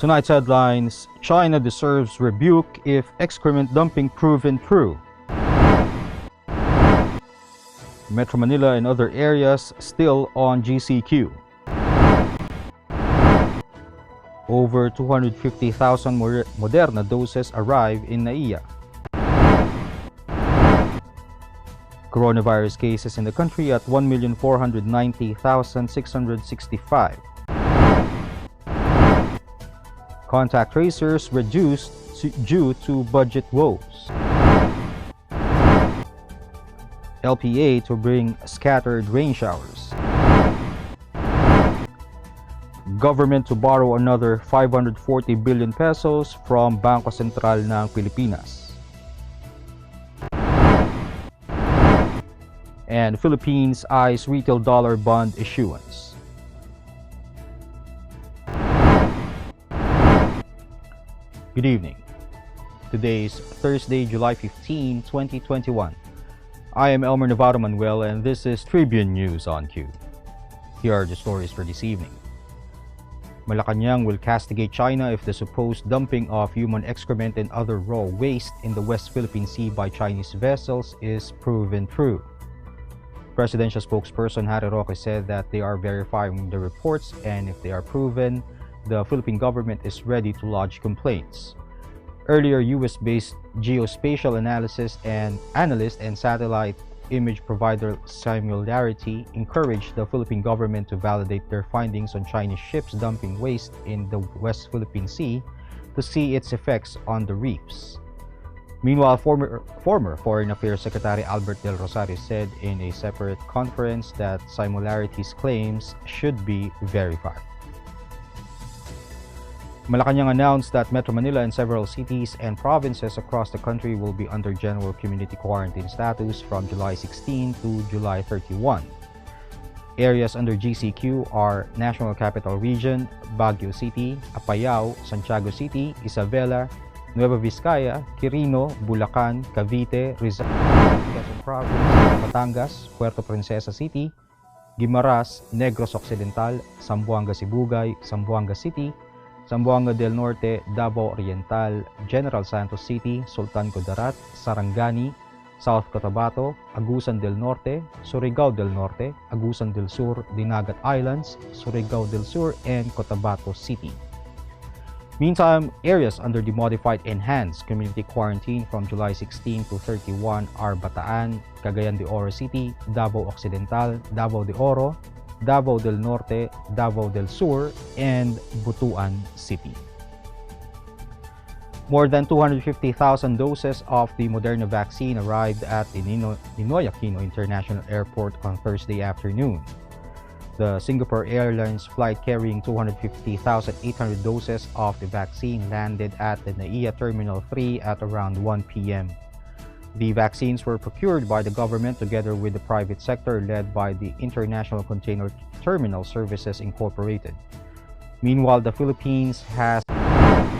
Tonight's headlines: China deserves rebuke if excrement dumping proven true. Metro Manila and other areas still on GCQ. Over 250,000 Moderna doses arrive in NAIA. Coronavirus cases in the country at 1,490,665. Contact tracers reduced due to budget woes. LPA to bring scattered rain showers. Government to borrow another 540 billion pesos from Bangko Sentral ng Pilipinas. And Philippines eyes retail dollar bond issuance. Good evening. Today is Thursday, July 15, 2021. I am Elmer Navarro Manuel and this is Tribune News on Q. Here are the stories for this evening. Malacanang will castigate China if the supposed dumping of human excrement and other raw waste in the West Philippine Sea by Chinese vessels is proven true. Presidential spokesperson Harry Roque said that they are verifying the reports and if they are proven, the Philippine government is ready to lodge complaints. Earlier, US-based geospatial analyst and satellite image provider Similarity encouraged the Philippine government to validate their findings on Chinese ships dumping waste in the West Philippine Sea to see its effects on the reefs. Meanwhile, former Foreign Affairs Secretary Albert Del Rosario said in a separate conference that Similarity's claims should be verified. Malacanang announced that Metro Manila and several cities and provinces across the country will be under general community quarantine status from July 16 to July 31. Areas under GCQ are National Capital Region, Baguio City, Apayao, Santiago City, Isabela, Nueva Vizcaya, Quirino, Bulacan, Cavite, Rizal, Quezon Province, Batangas, Puerto Princesa City, Guimaras, Negros Occidental, Zamboanga Sibugay, Zamboanga City, Zamboanga del Norte, Davao Oriental, General Santos City, Sultan Kudarat, Sarangani, South Cotabato, Agusan del Norte, Surigao del Norte, Agusan del Sur, Dinagat Islands, Surigao del Sur, and Cotabato City. Meantime, areas under the modified enhanced community quarantine from July 16 to 31 are Bataan, Cagayan de Oro City, Davao Occidental, Davao de Oro, Davao del Norte, Davao del Sur, and Butuan City. More than 250,000 doses of the Moderna vaccine arrived at the Ninoy Aquino International Airport on Thursday afternoon. The Singapore Airlines flight carrying 250,800 doses of the vaccine landed at the NAIA Terminal 3 at around 1 p.m. The vaccines were procured by the government together with the private sector led by the International Container Terminal Services Incorporated. Meanwhile, the Philippines has a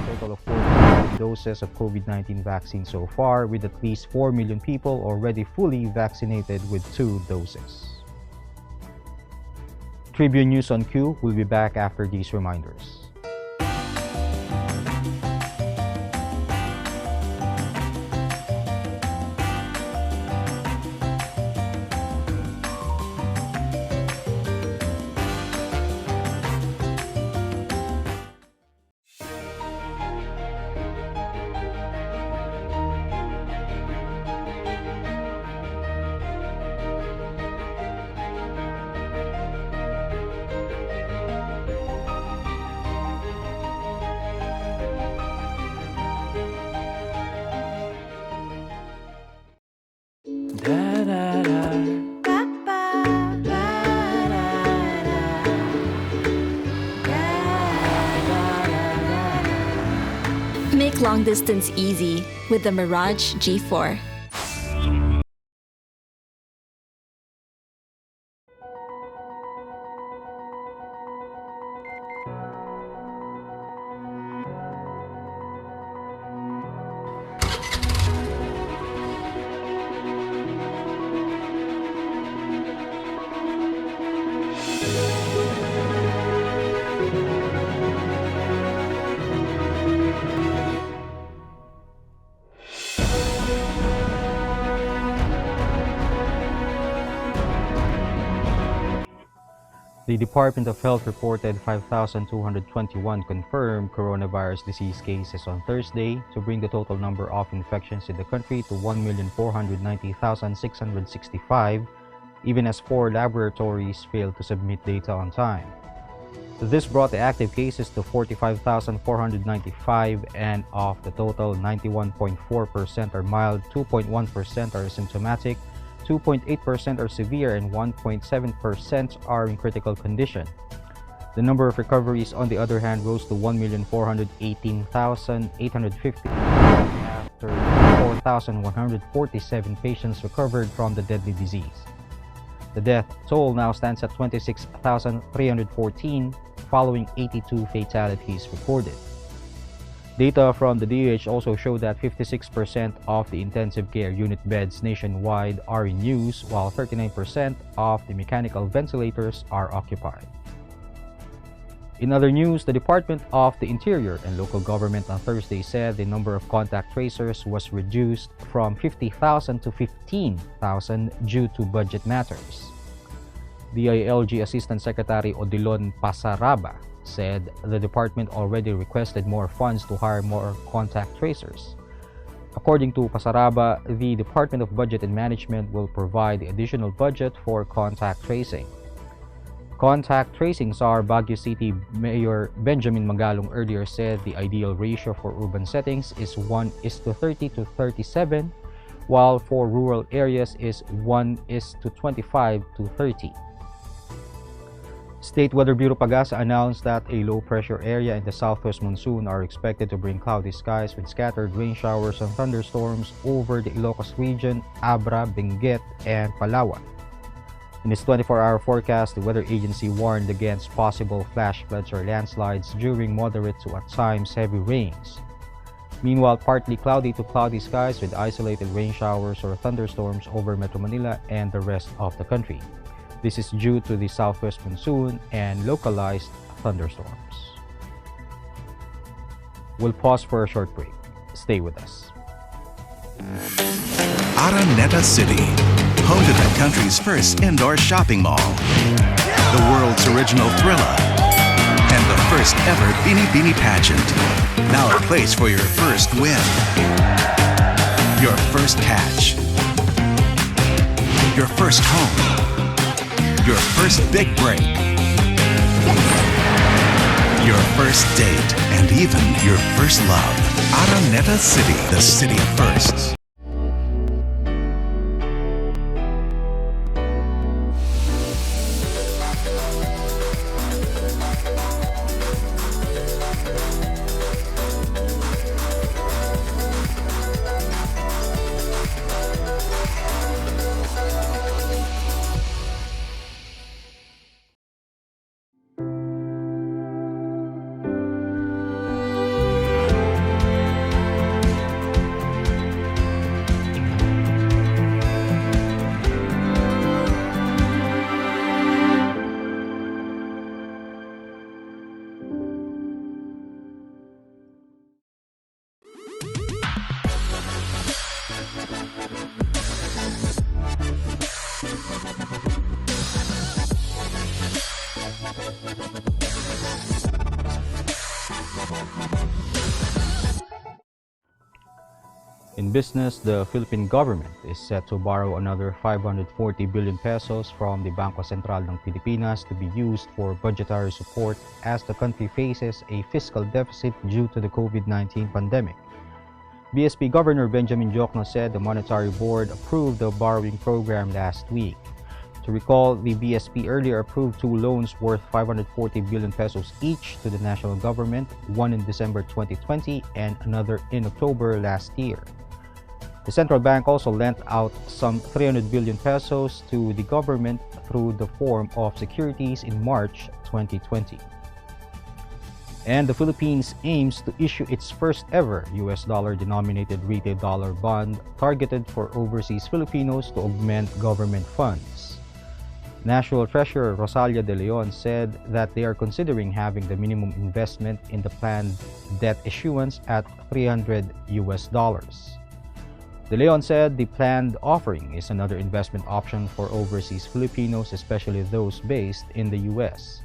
total of 14 million doses of COVID-19 vaccine so far, with at least 4 million people already fully vaccinated with 2 doses. Tribune News on Q will be back after these reminders. Make long distance easy with the Mirage G4. The Department of Health reported 5,221 confirmed coronavirus disease cases on Thursday to bring the total number of infections in the country to 1,490,665, even as 4 laboratories failed to submit data on time. This brought the active cases to 45,495, and of the total, 91.4% are mild, 2.1% are asymptomatic, 2.8% are severe, and 1.7% are in critical condition. The number of recoveries, on the other hand, rose to 1,418,850 after 4,147 patients recovered from the deadly disease. The death toll now stands at 26,314, following 82 fatalities recorded. Data from the DOH also showed that 56% of the intensive care unit beds nationwide are in use, while 39% of the mechanical ventilators are occupied. In other news, the Department of the Interior and local government on Thursday said the number of contact tracers was reduced from 50,000 to 15,000 due to budget matters. DILG Assistant Secretary Odilon Pasaraba said the department already requested more funds to hire more contact tracers. According to Pasaraba, the Department of Budget and Management will provide the additional budget for contact tracing. Contact tracing czar Baguio City Mayor Benjamin Magalong earlier said the ideal ratio for urban settings is 1:30 to 37, while for rural areas is 1:25 to 30. State Weather Bureau Pagasa announced that a low-pressure area in the southwest monsoon are expected to bring cloudy skies with scattered rain showers and thunderstorms over the Ilocos region, Abra, Benguet, and Palawan. In its 24-hour forecast, the weather agency warned against possible flash floods or landslides during moderate to at times heavy rains. Meanwhile, partly cloudy to cloudy skies with isolated rain showers or thunderstorms over Metro Manila and the rest of the country. This is due to the southwest monsoon and localized thunderstorms. We'll pause for a short break. Stay with us. Araneta City, home to the country's first indoor shopping mall, the world's original Thrilla, and the first ever Bini Bini pageant. Now a place for your first win, your first catch, your first home, your first big break, your first date, and even your first love. Araneta City, the city of firsts. In business, the Philippine government is set to borrow another 540 billion pesos from the Bangko Sentral ng Pilipinas to be used for budgetary support as the country faces a fiscal deficit due to the COVID-19 pandemic. BSP Governor Benjamin Diokno said the Monetary Board approved the borrowing program last week. To recall, the BSP earlier approved 2 loans worth 540 billion pesos each to the national government, one in December 2020 and another in October last year. The central bank also lent out some 300 billion pesos to the government through the form of securities in March 2020. And the Philippines aims to issue its first ever US dollar-denominated retail dollar bond targeted for overseas Filipinos to augment government funds. National Treasurer Rosalia De Leon said that they are considering having the minimum investment in the planned debt issuance at $300. De Leon said the planned offering is another investment option for overseas Filipinos, especially those based in the U.S.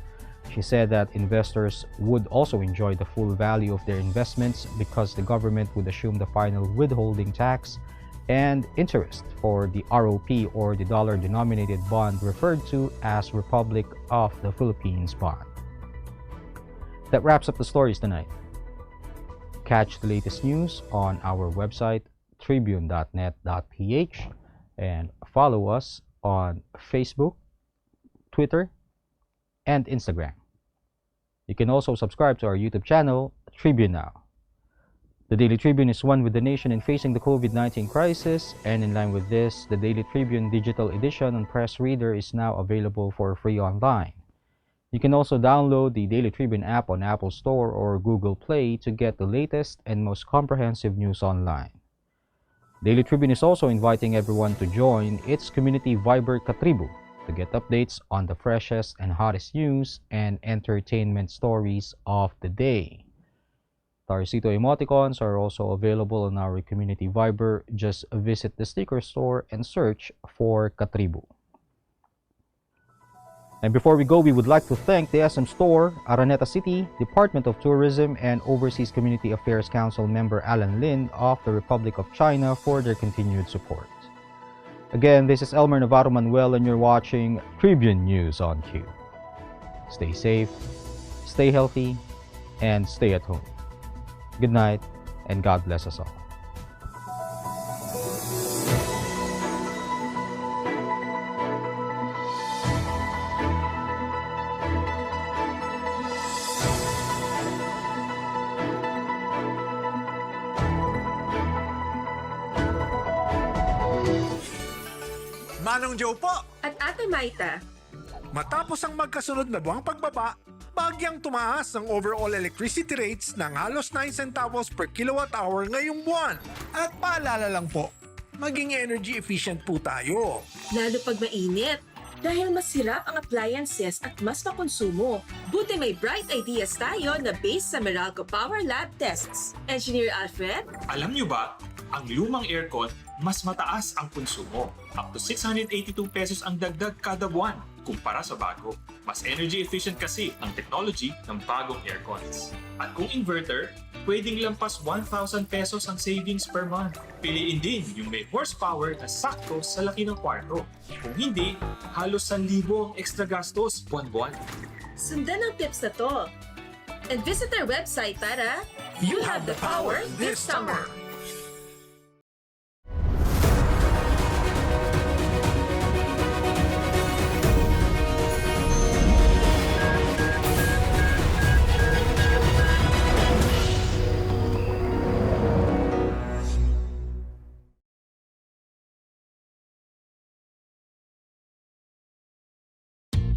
She said that investors would also enjoy the full value of their investments because the government would assume the final withholding tax and interest for the ROP, or the dollar-denominated bond referred to as Republic of the Philippines bond. That wraps up the stories tonight. Catch the latest news on our website, tribune.net.ph, and follow us on Facebook, Twitter, and Instagram. You can also subscribe to our YouTube channel, Tribune Now. The Daily Tribune is one with the nation in facing the COVID-19 crisis, and in line with this, the Daily Tribune Digital Edition on Press Reader is now available for free online. You can also download the Daily Tribune app on Apple Store or Google Play to get the latest and most comprehensive news online. Daily Tribune is also inviting everyone to join its community Viber Katribu to get updates on the freshest and hottest news and entertainment stories of the day. Tarcito emoticons are also available on our community Viber. Just visit the sticker store and search for Katribu. And before we go, we would like to thank the SM Store, Araneta City, Department of Tourism, and Overseas Community Affairs Council member Alan Lin of the Republic of China for their continued support. Again, this is Elmer Navarro Manuel, and you're watching Tribune News on Q. Stay safe, stay healthy, and stay at home. Good night, and God bless us all. Manong Joe po! At Ate Maita. Matapos ang magkasunod na buwang pagbaba, bagyang tumaas ang overall electricity rates ng halos 9 centavos per kilowatt hour ngayong buwan. At paalala lang po, maging energy efficient po tayo. Lalo pag mainit. Dahil mas hirap ang appliances at mas makonsumo. Buti may bright ideas tayo na based sa Meralco Power Lab tests. Engineer Alfred? Alam nyo ba, ang lumang aircon, mas mataas ang konsumo. Up to 682 pesos ang dagdag kada buwan kumpara sa bago. Mas energy efficient kasi ang technology ng bagong aircons. At kung inverter, pwedeng lampas 1,000 pesos ang savings per month. Piliin din yung may horsepower na sakto sa laki ng kwarto. Kung hindi, halos 1,000 ang extra gastos buwan-buwan. Sundan ang tips na to. And visit our website para you have the power this summer.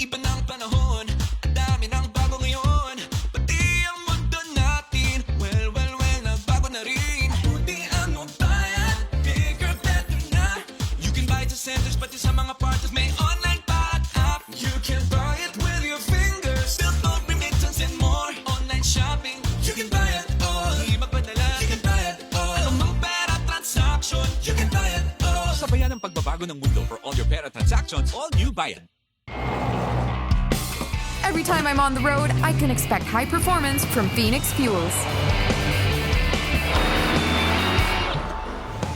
Iba ng panahon, dami ng bago ngayon. Pati ang mundo natin, well, nagbago na rin. Buti ang bayan, bigger, better na. You can buy it to centers, pati sa mga parties may online pa at app. You can buy it with your fingers, still don't remittance and more. Online shopping, you can buy it all. Di magpadala, you can buy it all. Anong pera transaction, you can buy it all. Sabayan ang pagbabago ng mundo for all your pera transactions, all new Bayan. Every time I'm on the road, I can expect high performance from Phoenix Fuels.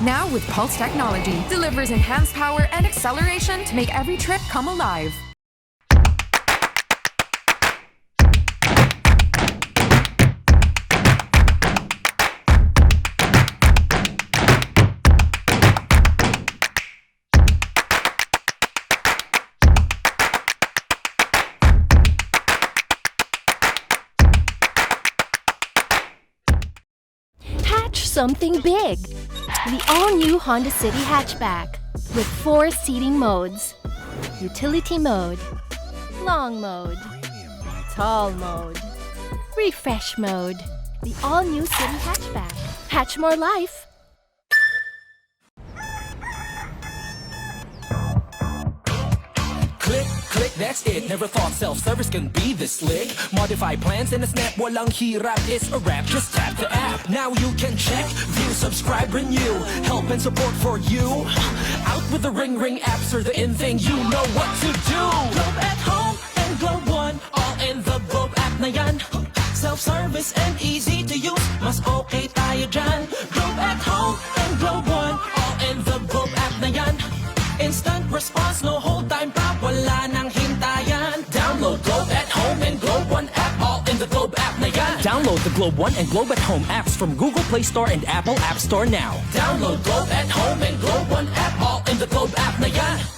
Now with Pulse technology, delivers enhanced power and acceleration to make every trip come alive. Something big. The all-new Honda City hatchback with 4 seating modes. Utility mode, long mode, tall mode, refresh mode. The all-new City hatchback. Hatch more life. Click, click, that's it. Never thought self-service can be this slick. Modify plans in a snap, walang hirap. It's a wrap, just tap the app. Now you can check, view, subscribe, renew. Help and support for you. Out with the Ring apps are the in thing. You know what to do. Globe at home and Globe One, all in the Globe app na yan. Self-service and easy to use, mas okay tayo dyan. Globe at home and Globe One, all in the Globe app na yan. Instant response, no hold time pa, wala nang hintayan. Download Globe at home and Globe One app, all in the Globe app na yan. Download the Globe One and Globe at Home apps from Google Play Store and Apple App Store now. Download Globe at home and Globe One app, all in the Globe app na yan.